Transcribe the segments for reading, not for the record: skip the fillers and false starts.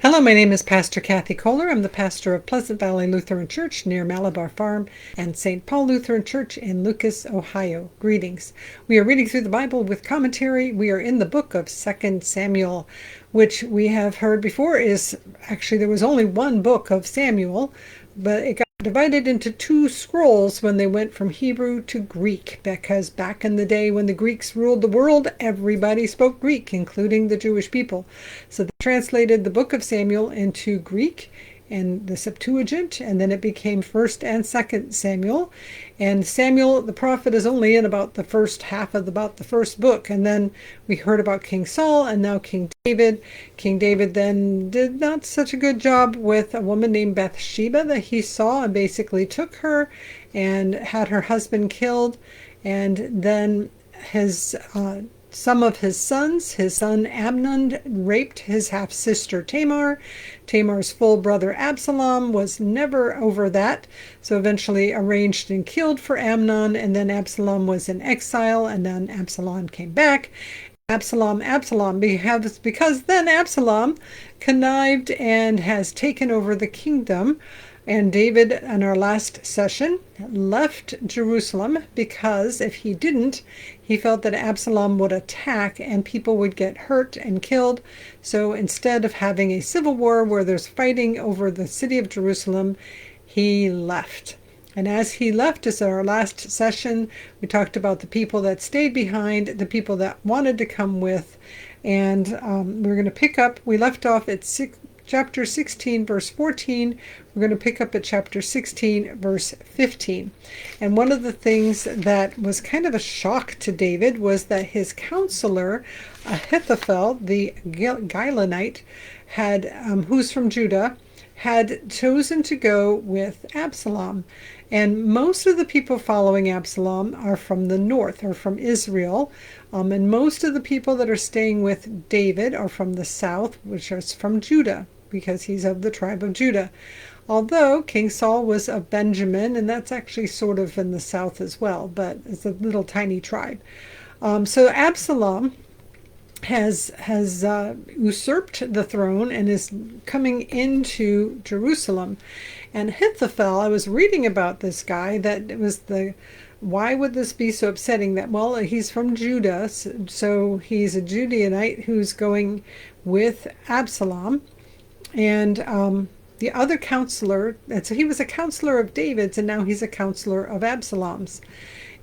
Hello, my name is Pastor Kathy Kollar. I'm the pastor of Pleasant Valley Lutheran Church near Malabar Farm and St. Paul Lutheran Church in Lucas, Ohio. Greetings. We are reading through the Bible with commentary. We are in the book of 2 Samuel, which we have heard before is actually there was only one book of Samuel, but it got divided into two scrolls when they went from Hebrew to Greek, because back in the day when the Greeks ruled the world, everybody spoke Greek, including the Jewish people. So they translated the book of Samuel into Greek and the Septuagint, and then it became 1st and 2nd Samuel. And Samuel the prophet is only in about the first half of about the first book. And then we heard about King Saul and now King David. King David then did not such a good job with a woman named Bathsheba that he saw, and basically took her and had her husband killed. And then some of his sons, his son Amnon raped his half-sister Tamar. Tamar's full brother Absalom was never over that, so eventually arranged and killed for Amnon, and then Absalom was in exile, and then Absalom came back. Absalom, because then Absalom connived and has taken over the kingdom. And David, in our last session, left Jerusalem because if he didn't, he felt that Absalom would attack and people would get hurt and killed. So instead of having a civil war where there's fighting over the city of Jerusalem, he left. And as he left, as our last session, we talked about the people that stayed behind, the people that wanted to come with. And we're going to pick up, we left off at chapter 16, verse 14. We're going to pick up at chapter 16, verse 15. And one of the things that was kind of a shock to David was that his counselor, Ahithophel, the Gilonite, who's from Judah, had chosen to go with Absalom. And most of the people following Absalom are from the north, or from Israel. And most of the people that are staying with David are from the south, which is from Judah, because he's of the tribe of Judah. Although King Saul was of Benjamin, and that's actually sort of in the south as well, but it's a little tiny tribe. So Absalom has usurped the throne and is coming into Jerusalem. And Ahithophel, I was reading about this guy, that it was why would this be so upsetting? That, well, he's from Judah, so he's a Judeanite who's going with Absalom. And the other counselor, so he was a counselor of David's, and now he's a counselor of Absalom's.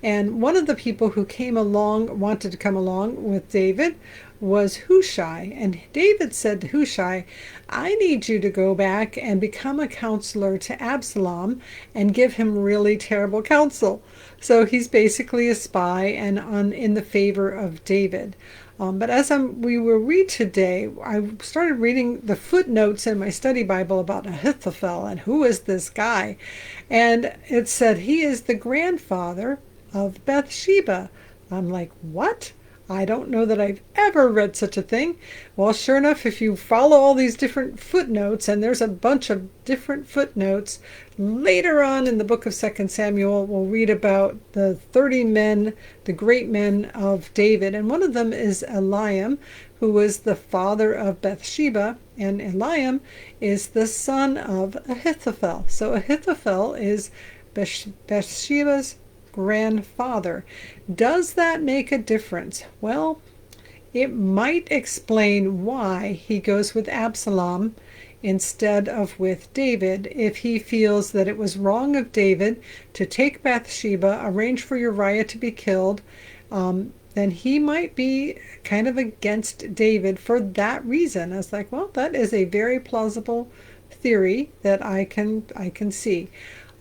And one of the people who wanted to come along with David was Hushai. And David said to Hushai, I need you to go back and become a counselor to Absalom and give him really terrible counsel. So he's basically a spy and in the favor of David. But as we will read today, I started reading the footnotes in my study Bible about Ahithophel and who is this guy. And it said he is the grandfather of Bathsheba. I'm like, what? I don't know that I've ever read such a thing. Well, sure enough, if you follow all these different footnotes, and there's a bunch of different footnotes, later on in the book of 2 Samuel, we'll read about the 30 men, the great men of David. And one of them is Eliam, who was the father of Bathsheba, and Eliam is the son of Ahithophel. So Ahithophel is Bathsheba's grandfather. Does that make a difference? Well, it might explain why he goes with Absalom instead of with David. If he feels that it was wrong of David to take Bathsheba, arrange for Uriah to be killed, then he might be kind of against David for that reason. I was like, well, that is a very plausible theory that I can see.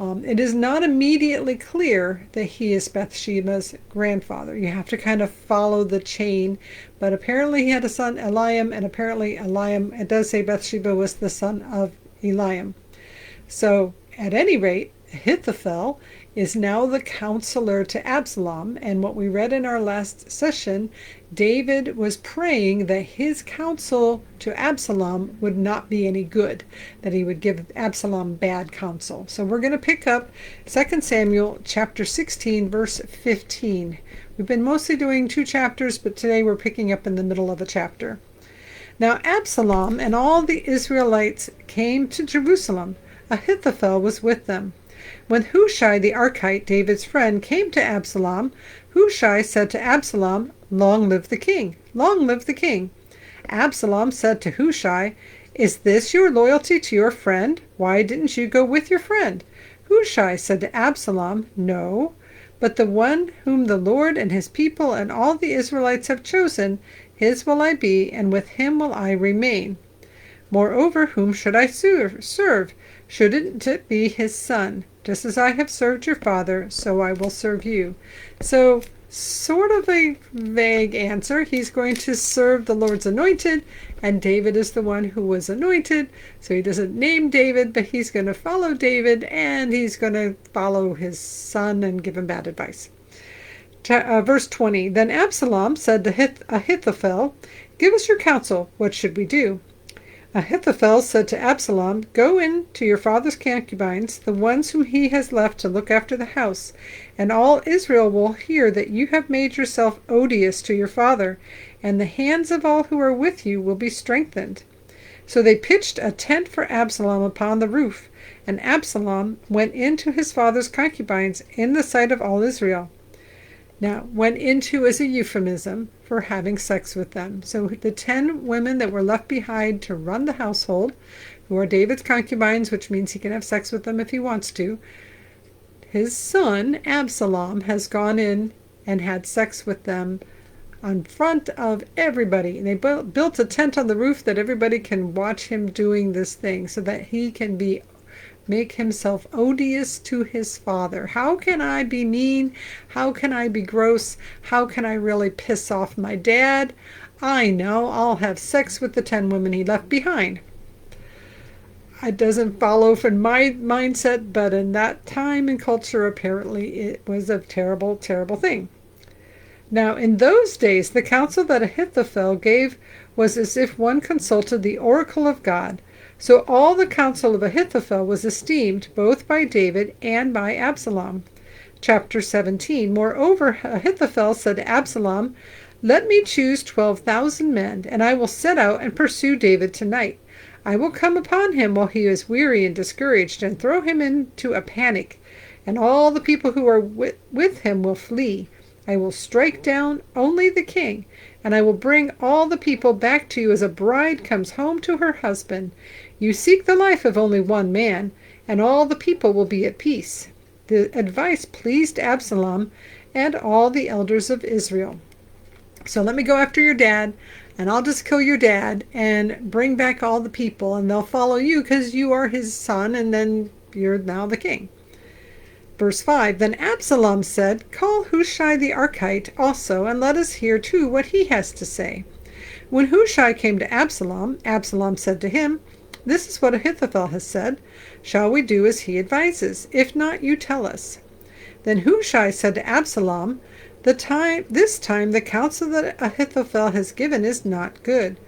It is not immediately clear that he is Bathsheba's grandfather. You have to kind of follow the chain. But apparently he had a son, Eliam, and apparently Eliam, it does say Bathsheba was the son of Eliam. So at any rate, Ahithophel is now the counselor to Absalom, and what we read in our last session, David was praying that his counsel to Absalom would not be any good, that he would give Absalom bad counsel. So we're going to pick up 2 Samuel chapter 16, verse 15. We've been mostly doing 2 chapters, but today we're picking up in the middle of a chapter. Now Absalom and all the Israelites came to Jerusalem. Ahithophel was with them. When Hushai the Archite, David's friend, came to Absalom, Hushai said to Absalom, "Long live the king! Long live the king!" Absalom said to Hushai, "Is this your loyalty to your friend? Why didn't you go with your friend?" Hushai said to Absalom, "No, but the one whom the Lord and his people and all the Israelites have chosen, his will I be, and with him will I remain. Moreover, whom should I serve? Shouldn't it be his son? Just as I have served your father, so I will serve you." So, sort of a vague answer. He's going to serve the Lord's anointed, and David is the one who was anointed. So he doesn't name David, but he's going to follow David, and he's going to follow his son and give him bad advice. Verse 20, Then Absalom said to Ahithophel, "Give us your counsel. What should we do?" Ahithophel said to Absalom, "Go in to your father's concubines, the ones whom he has left to look after the house, and all Israel will hear that you have made yourself odious to your father, and the hands of all who are with you will be strengthened." So they pitched a tent for Absalom upon the roof, and Absalom went into his father's concubines in the sight of all Israel. Now, went into is a euphemism for having sex with them. So the 10 women that were left behind to run the household, who are David's concubines, which means he can have sex with them if he wants to, his son, Absalom, has gone in and had sex with them in front of everybody. And they built a tent on the roof that everybody can watch him doing this thing so that he can make himself odious to his father. How can I be mean? How can I be gross? How can I really piss off my dad? I know, I'll have sex with the 10 women he left behind. It doesn't follow from my mindset, but in that time and culture, apparently it was a terrible, terrible thing. Now, in those days, the counsel that Ahithophel gave was as if one consulted the oracle of God. So all the counsel of Ahithophel was esteemed both by David and by Absalom. Chapter 17. Moreover, Ahithophel said to Absalom, "Let me choose 12,000 men, and I will set out and pursue David tonight. I will come upon him while he is weary and discouraged, and throw him into a panic, and all the people who are with him will flee. I will strike down only the king, and I will bring all the people back to you as a bride comes home to her husband. You seek the life of only one man, and all the people will be at peace." The advice pleased Absalom and all the elders of Israel. So let me go after your dad, and I'll just kill your dad and bring back all the people, and they'll follow you because you are his son, and then you're now the king. Verse 5, Then Absalom said, "Call Hushai the Archite also, and let us hear too what he has to say." When Hushai came to Absalom, Absalom said to him, "This is what Ahithophel has said. Shall we do as he advises? If not, you tell us." Then Hushai said to Absalom, This time the counsel that Ahithophel has given is not good."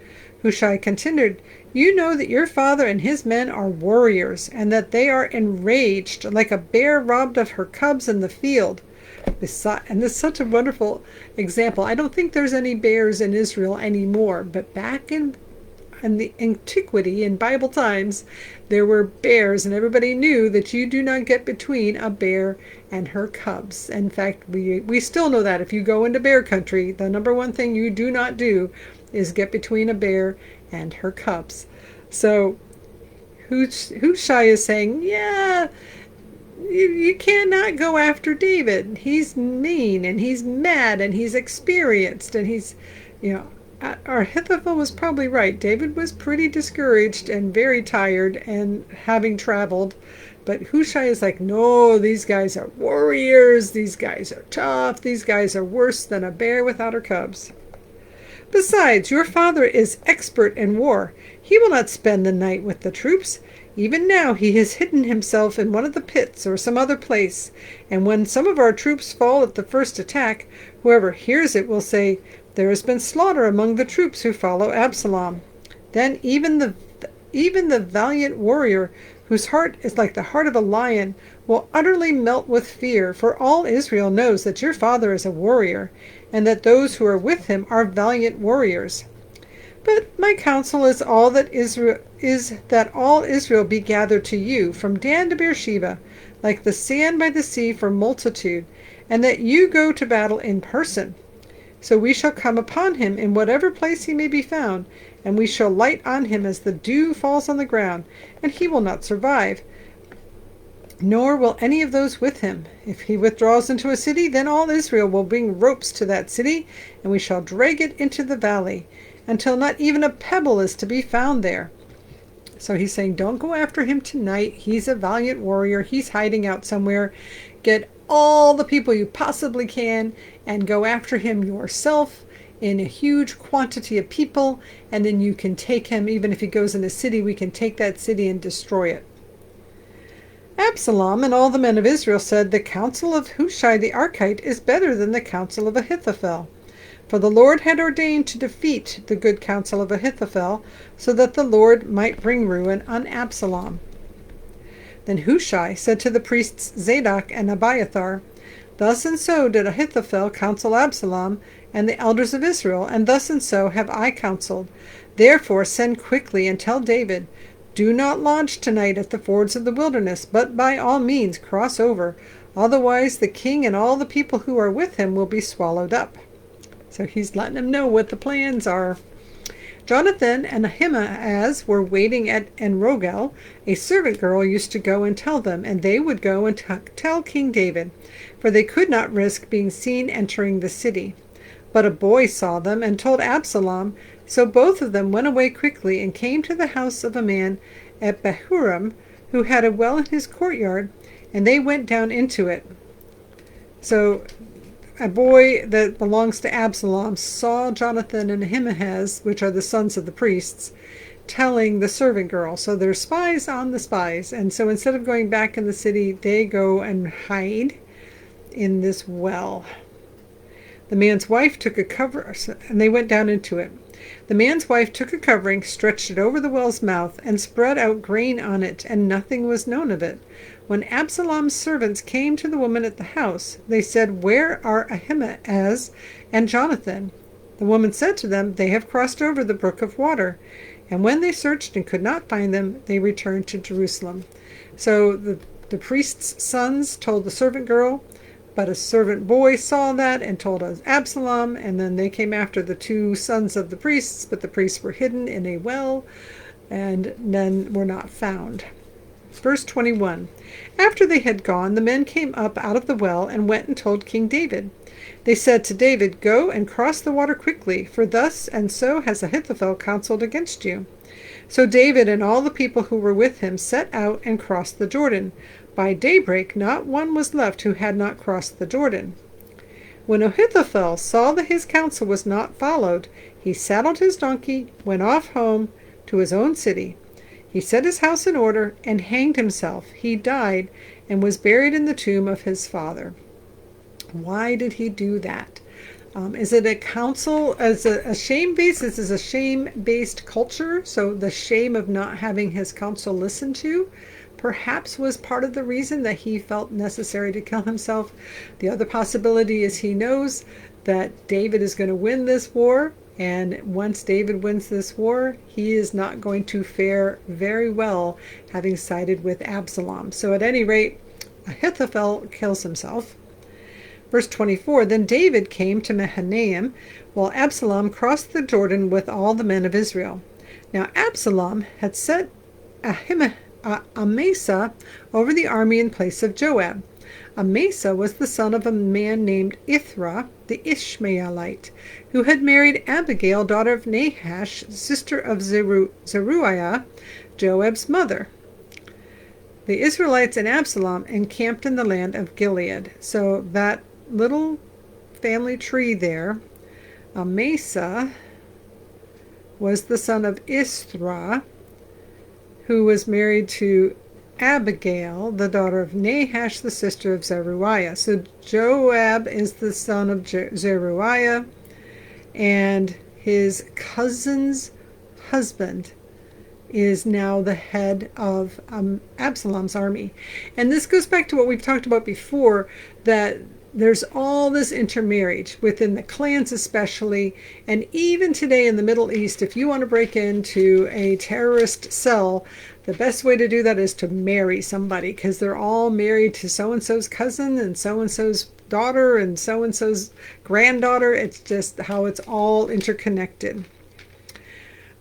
Hushai continued, "You know that your father and his men are warriors, and that they are enraged, like a bear robbed of her cubs in the field." And this is such a wonderful example. I don't think there's any bears in Israel anymore, but back in the antiquity, in Bible times, there were bears, and everybody knew that you do not get between a bear and her cubs. In fact, we still know that. If you go into bear country, the number one thing you do not do is get between a bear and her cubs. So Hushai is saying, yeah, you cannot go after David. He's mean, and he's mad, and he's experienced, and he's, Ahithophel was probably right. David was pretty discouraged and very tired and having traveled. But Hushai is like, no, these guys are warriors. These guys are tough. These guys are worse than a bear without her cubs. Besides, your father is expert in war. He will not spend the night with the troops. Even now he has hidden himself in one of the pits or some other place. And when some of our troops fall at the first attack, whoever hears it will say, 'There has been slaughter among the troops who follow Absalom.' Then even the valiant warrior, whose heart is like the heart of a lion, will utterly melt with fear, for all Israel knows that your father is a warrior, and that those who are with him are valiant warriors." But my counsel is that all Israel be gathered to you, from Dan to Beersheba, like the sand by the sea for multitude, and that you go to battle in person. So we shall come upon him in whatever place he may be found, and we shall light on him as the dew falls on the ground, and he will not survive, nor will any of those with him. If he withdraws into a city, then all Israel will bring ropes to that city, and we shall drag it into the valley, until not even a pebble is to be found there. So he's saying, don't go after him tonight. He's a valiant warrior. He's hiding out somewhere. Get all the people you possibly can and go after him yourself in a huge quantity of people, and then you can take him. Even if he goes in a city, we can take that city and destroy it. Absalom and all the men of Israel said, the counsel of Hushai the Archite is better than the counsel of Ahithophel. For the Lord had ordained to defeat the good counsel of Ahithophel, so that the Lord might bring ruin on Absalom. Then Hushai said to the priests Zadok and Abiathar, thus and so did Ahithophel counsel Absalom and the elders of Israel, and thus and so have I counseled. Therefore send quickly and tell David, do not launch tonight at the fords of the wilderness, but by all means cross over. Otherwise the king and all the people who are with him will be swallowed up. So he's letting them know what the plans are. Jonathan and Ahimaaz were waiting at Enrogel. A servant girl used to go and tell them, and they would go and tell King David, for they could not risk being seen entering the city. But a boy saw them and told Absalom, so both of them went away quickly and came to the house of a man at Bahurim, who had a well in his courtyard, and they went down into it. So a boy that belongs to Absalom saw Jonathan and Ahimaaz, which are the sons of the priests, telling the servant girl. So they're spies on the spies. And so instead of going back in the city, they go and hide in this well. The man's wife took a cover, and they went down into it. The man's wife took a covering, stretched it over the well's mouth, and spread out grain on it, and nothing was known of it. When Absalom's servants came to the woman at the house, they said, where are Ahimaaz and Jonathan? The woman said to them, they have crossed over the brook of water. And when they searched and could not find them, they returned to Jerusalem. So the priest's sons told the servant girl, but a servant boy saw that and told Absalom, and then they came after the two sons of the priests, but the priests were hidden in a well and then were not found. Verse 21. After they had gone, the men came up out of the well and went and told King David. They said to David, go and cross the water quickly, for thus and so has Ahithophel counseled against you. So David and all the people who were with him set out and crossed the Jordan. By daybreak not one was left who had not crossed the Jordan. When Ahithophel saw that his counsel was not followed, he saddled his donkey, went off home to his own city. He set his house in order and hanged himself. He died and was buried in the tomb of his father. Why did he do that? Is it a counsel as a shame-based? This is a shame-based culture, so the shame of not having his counsel listened to perhaps was part of the reason that he felt necessary to kill himself. The other possibility is he knows that David is going to win this war, and once David wins this war, he is not going to fare very well having sided with Absalom. So at any rate, Ahithophel kills himself. Verse 24, then David came to Mahanaim, while Absalom crossed the Jordan with all the men of Israel. Now Absalom had set Amasa over the army in place of Joab. Amasa was the son of a man named Ithra, the Ishmaelite, who had married Abigail, daughter of Nahash, sister of Zeruiah, Joab's mother. The Israelites and Absalom encamped in the land of Gilead. So that little family tree there, Amasa was the son of Ithra, who was married to Abigail, the daughter of Nahash, the sister of Zeruiah. So Joab is the son of Zeruiah, and his cousin's husband is now the head of Absalom's army. And this goes back to what we've talked about before, that there's all this intermarriage within the clans especially, and even today in the Middle East, if you want to break into a terrorist cell, the best way to do that is to marry somebody, because they're all married to so-and-so's cousin and so-and-so's daughter and so-and-so's granddaughter. It's just how it's all interconnected.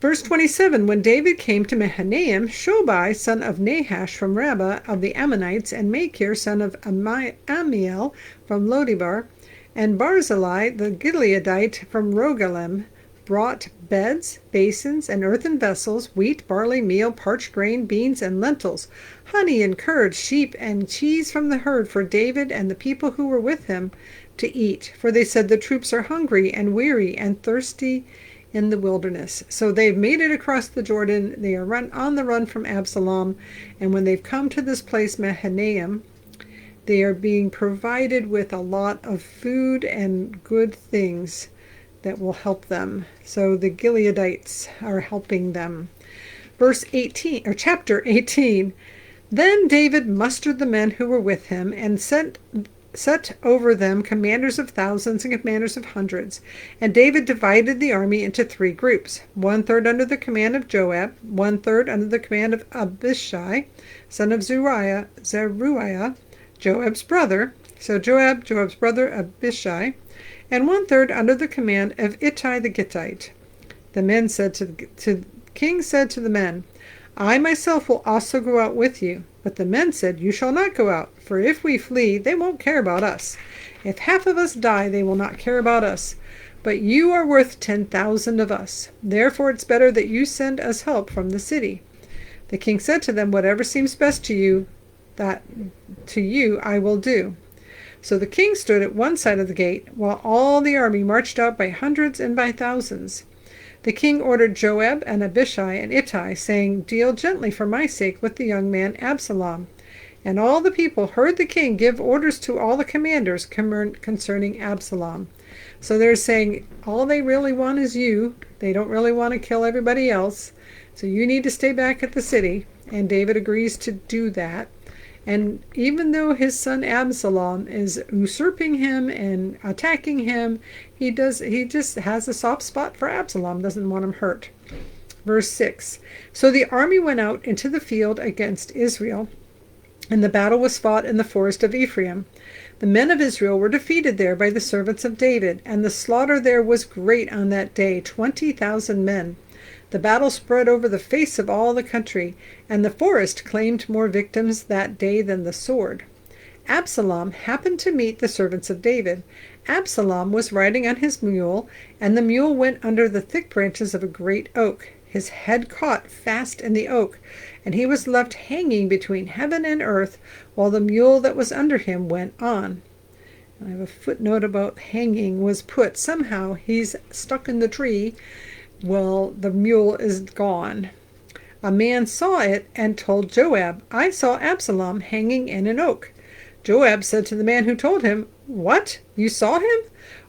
Verse 27, when David came to Mahanaim, Shobai, son of Nahash from Rabbah of the Ammonites, and Machir, son of Amiel from Lodibar, and Barzillai, the Gileadite from Rogelim, brought beds, basins, and earthen vessels, wheat, barley, meal, parched grain, beans, and lentils, honey and curd, sheep, and cheese from the herd for David and the people who were with him to eat. For they said, the troops are hungry and weary and thirsty in the wilderness. So they've made it across the Jordan. They are on the run from Absalom. And when they've come to this place, Mahanaim, they are being provided with a lot of food and good things that will help them. So the Gileadites are helping them. Verse 18, or chapter 18. Then David mustered the men who were with him and set over them commanders of thousands and commanders of hundreds. And David divided the army into 3 groups, 1/3 under the command of Joab, 1/3 under the command of Abishai, son of Zeruiah, Joab's brother. So Joab's brother Abishai, and 1/3 under the command of Ittai the Gittite. The king said to the men, I myself will also go out with you. But the men said, you shall not go out, for if we flee, they won't care about us. If half of us die, they will not care about us. But you are worth 10,000 of us. Therefore it's better that you send us help from the city. The king said to them, whatever seems best to you, that to you I will do. So the king stood at one side of the gate, while all the army marched out by hundreds and by thousands. The king ordered Joab and Abishai and Ittai, saying, deal gently for my sake with the young man Absalom. And all the people heard the king give orders to all the commanders concerning Absalom. So they're saying, all they really want is you. They don't really want to kill everybody else. So you need to stay back at the city. And David agrees to do that. And even though his son Absalom is usurping him and attacking him, he just has a soft spot for Absalom, doesn't want him hurt. Verse 6, so the army went out into the field against Israel, and the battle was fought in the forest of Ephraim. The men of Israel were defeated there by the servants of David, and the slaughter there was great on that day, 20,000 men. The battle spread over the face of all the country, and the forest claimed more victims that day than the sword. Absalom happened to meet the servants of David. Absalom was riding on his mule, and the mule went under the thick branches of a great oak. His head caught fast in the oak, and he was left hanging between heaven and earth, while the mule that was under him went on. I have a footnote about hanging was put. Somehow he's stuck in the tree. Well, the mule is gone. A man saw it and told Joab, I saw Absalom hanging in an oak. Joab said to the man who told him, what? You saw him?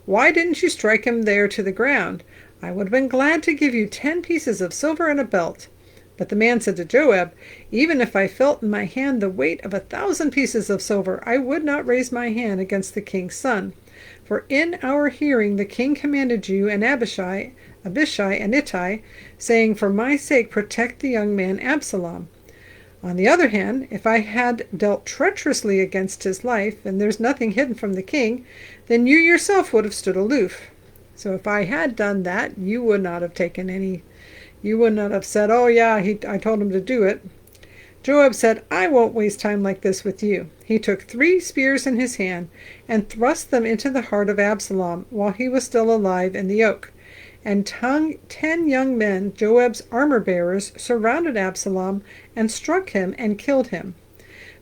Why didn't you strike him there to the ground? I would have been glad to give you 10 pieces of silver and a belt. But the man said to Joab, even if I felt in my hand the weight of 1,000 pieces of silver, I would not raise my hand against the king's son. For in our hearing the king commanded you and Abishai and Ittai, saying, for my sake protect the young man Absalom. On the other hand, if I had dealt treacherously against his life, and there's nothing hidden from the king, then you yourself would have stood aloof. So if I had done that, you would not have you would not have said, oh yeah, I told him to do it. Joab said, I won't waste time like this with you. He took 3 spears in his hand and thrust them into the heart of Absalom while he was still alive in the oak. And 10 young men, Joab's armor-bearers, surrounded Absalom and struck him and killed him.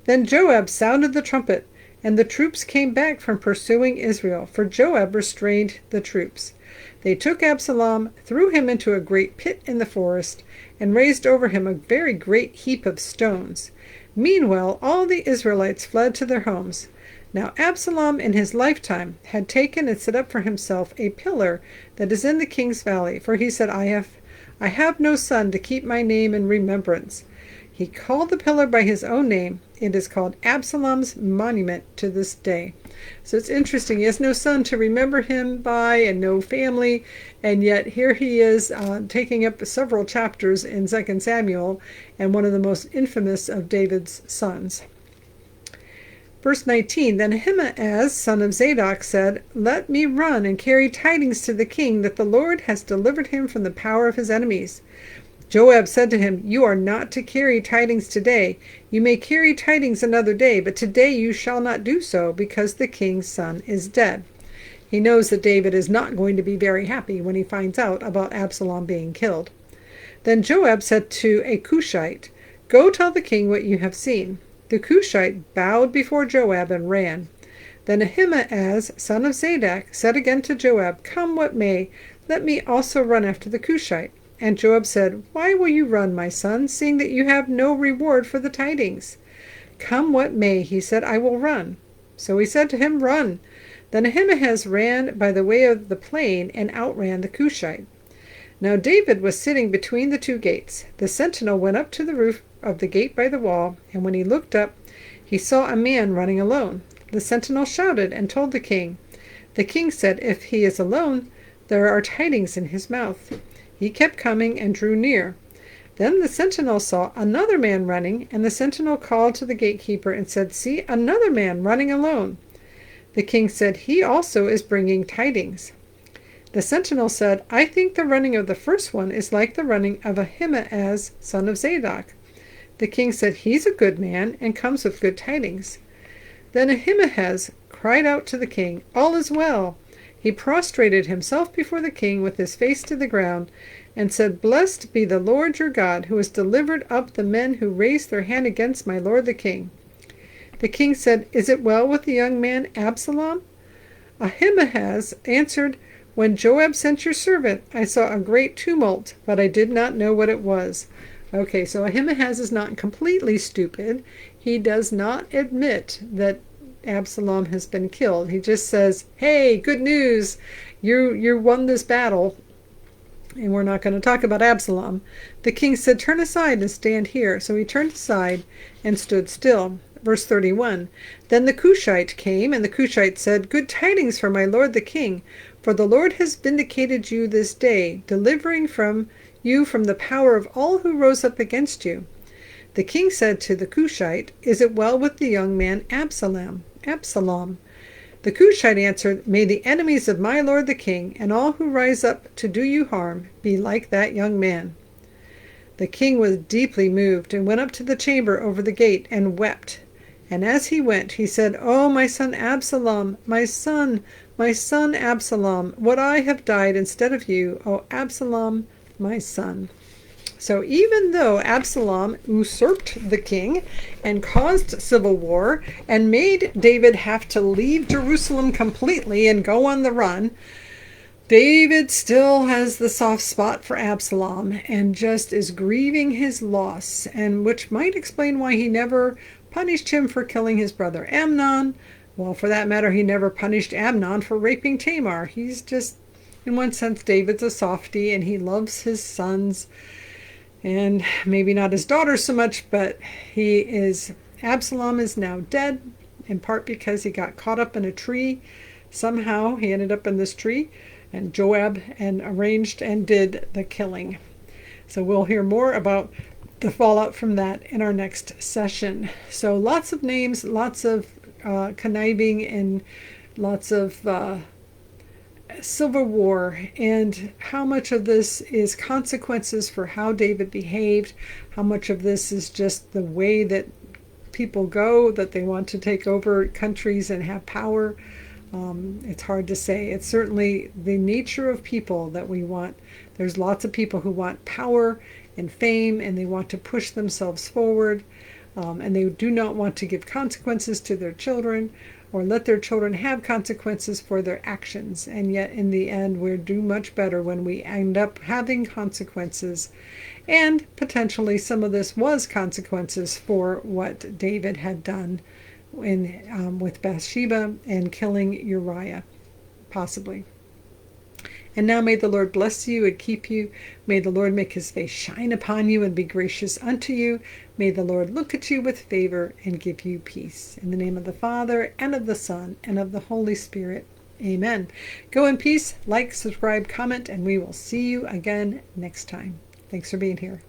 Then Joab sounded the trumpet, and the troops came back from pursuing Israel, for Joab restrained the troops. They took Absalom, threw him into a great pit in the forest, and raised over him a very great heap of stones. Meanwhile, all the Israelites fled to their homes. Now Absalom in his lifetime had taken and set up for himself a pillar that is in the king's valley, for he said, I have no son to keep my name in remembrance. He called the pillar by his own name. It is called Absalom's monument to this day. So it's interesting. He has no son to remember him by and no family. And yet here he is taking up several chapters in 2 Samuel and one of the most infamous of David's sons. Verse 19, Then Ahimaaz, son of Zadok, said, Let me run and carry tidings to the king that the Lord has delivered him from the power of his enemies. Joab said to him, You are not to carry tidings today. You may carry tidings another day, but today you shall not do so, because the king's son is dead. He knows that David is not going to be very happy when he finds out about Absalom being killed. Then Joab said to a Cushite, Go tell the king what you have seen. The Cushite bowed before Joab and ran. Then Ahimaaz, son of Zadok, said again to Joab, Come what may, let me also run after the Cushite. And Joab said, Why will you run, my son, seeing that you have no reward for the tidings? Come what may, he said, I will run. So he said to him, Run. Then Ahimaaz ran by the way of the plain and outran the Cushite. Now David was sitting between the two gates. The sentinel went up to the roof of the gate by the wall, and when he looked up, he saw a man running alone. The sentinel shouted and told the king. The king said, If he is alone, there are tidings in his mouth. He kept coming and drew near. Then the sentinel saw another man running, and the sentinel called to the gatekeeper and said, See, another man running alone. The king said, He also is bringing tidings. The sentinel said, I think the running of the first one is like the running of Ahimaaz, son of Zadok. The king said, He's a good man and comes with good tidings. Then Ahimaaz cried out to the king, All is well. He prostrated himself before the king with his face to the ground and said, Blessed be the Lord your God, who has delivered up the men who raised their hand against my lord the king. The king said, Is it well with the young man Absalom? Ahimaaz answered, When Joab sent your servant, I saw a great tumult, but I did not know what it was. Okay, so Ahimaaz is not completely stupid. He does not admit that Absalom has been killed. He just says, Hey, good news, you won this battle. And we're not going to talk about Absalom. The king said, Turn aside and stand here. So he turned aside and stood still. Verse 31, Then the Cushite came, and the Cushite said, Good tidings for my lord the king, for the Lord has vindicated you this day, delivering you from the power of all who rose up against you. The king said to the Cushite, Is it well with the young man Absalom? The Cushite answered, May the enemies of my lord the king, and all who rise up to do you harm, be like that young man. The king was deeply moved, and went up to the chamber over the gate, and wept. And as he went, he said, Oh, my son Absalom, my son Absalom, would I have died instead of you, O Absalom, my son. So even though Absalom usurped the king and caused civil war and made David have to leave Jerusalem completely and go on the run, David still has the soft spot for Absalom and just is grieving his loss, and which might explain why he never punished him for killing his brother Amnon. Well, for that matter, he never punished Amnon for raping Tamar. He's just, in one sense, David's a softie, and he loves his sons, and maybe not his daughters so much, but Absalom is now dead, in part because he got caught up in a tree. Somehow he ended up in this tree, and Joab arranged and did the killing. So we'll hear more about the fallout from that in our next session. So lots of names, lots of conniving, and lots of civil war, and how much of this is consequences for how David behaved, how much of this is just the way that people go, that they want to take over countries and have power. It's hard to say. It's certainly the nature of people that we want. There's lots of people who want power and fame, and they want to push themselves forward, and they do not want to give consequences to their children or let their children have consequences for their actions. And yet in the end, we do much better when we end up having consequences. And potentially some of this was consequences for what David had done with Bathsheba and killing Uriah, possibly. And now may the Lord bless you and keep you. May the Lord make his face shine upon you and be gracious unto you. May the Lord look at you with favor and give you peace. In the name of the Father, and of the Son, and of the Holy Spirit. Amen. Go in peace, like, subscribe, comment, and we will see you again next time. Thanks for being here.